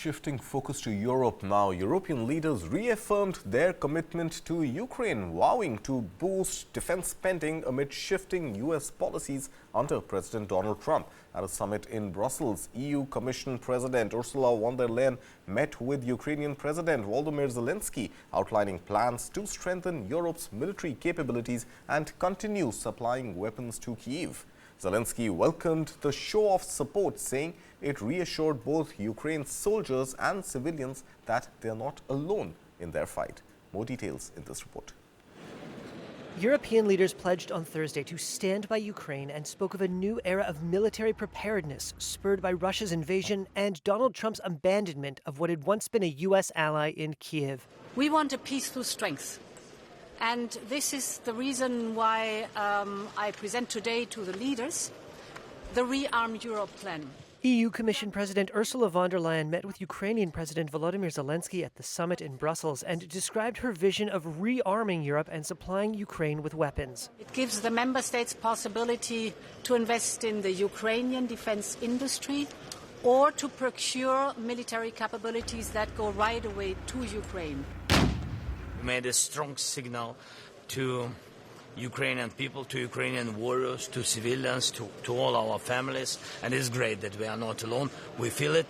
Shifting focus to Europe now, European leaders reaffirmed their commitment to Ukraine, vowing to boost defense spending amid shifting U.S. policies under President Donald Trump. At a summit in Brussels, EU Commission President Ursula von der Leyen met with Ukrainian President Volodymyr Zelensky, outlining plans to strengthen Europe's military capabilities and continue supplying weapons to Kyiv. Zelensky welcomed the show of support, saying it reassured both Ukraine's soldiers and civilians that they are not alone in their fight. More details in this report. European leaders pledged on Thursday to stand by Ukraine and spoke of a new era of military preparedness spurred by Russia's invasion and Donald Trump's abandonment of what had once been a U.S. ally in Kyiv. We want a peace through strength. And this is the reason why I present today to the leaders the Rearm Europe plan. EU Commission President Ursula von der Leyen met with Ukrainian President Volodymyr Zelensky at the summit in Brussels and described her vision of rearming Europe and supplying Ukraine with weapons. It gives the member states possibility to invest in the Ukrainian defense industry or to procure military capabilities that go right away to Ukraine. We made a strong signal to Ukrainian people, to Ukrainian warriors, to civilians, to all our families. And it's great that we are not alone. We feel it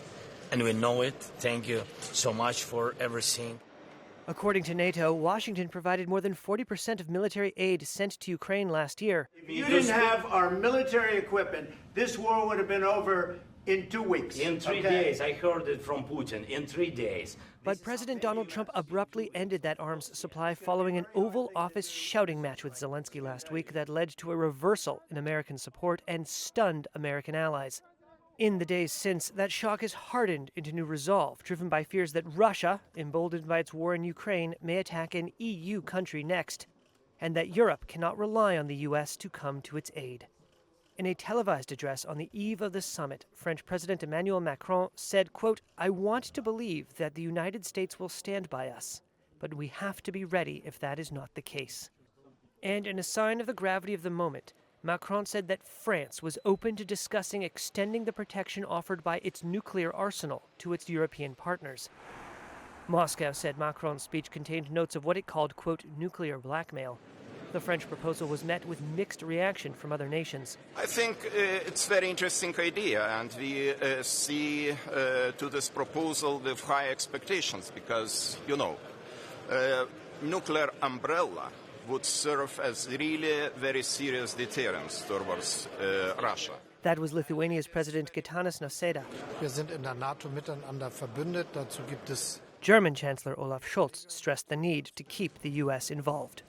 and we know it. Thank you so much for everything. According to NATO, Washington provided more than 40% of military aid sent to Ukraine last year. If you didn't have our military equipment, this war would have been over in 2 weeks. In 3 days, I heard it from Putin, in 3 days. But President Donald Trump abruptly ended that arms supply following an Oval Office shouting match with Zelensky last week that led to a reversal in American support and stunned American allies. In the days since, that shock has hardened into new resolve, driven by fears that Russia, emboldened by its war in Ukraine, may attack an EU country next, and that Europe cannot rely on the U.S. to come to its aid. In a televised address on the eve of the summit, French President Emmanuel Macron said, quote, "I want to believe that the United States will stand by us, but we have to be ready if that is not the case." And in a sign of the gravity of the moment, Macron said that France was open to discussing extending the protection offered by its nuclear arsenal to its European partners. Moscow said Macron's speech contained notes of what it called, quote, "nuclear blackmail." The French proposal was met with mixed reaction from other nations. I think it's a very interesting idea, and we see to this proposal with high expectations because, nuclear umbrella would serve as really very serious deterrence towards Russia. That was Lithuania's President Gitanas Nausėda. Wir sind in der NATO miteinander verbündet. Dazu gibt es. German Chancellor Olaf Scholz stressed the need to keep the U.S. involved.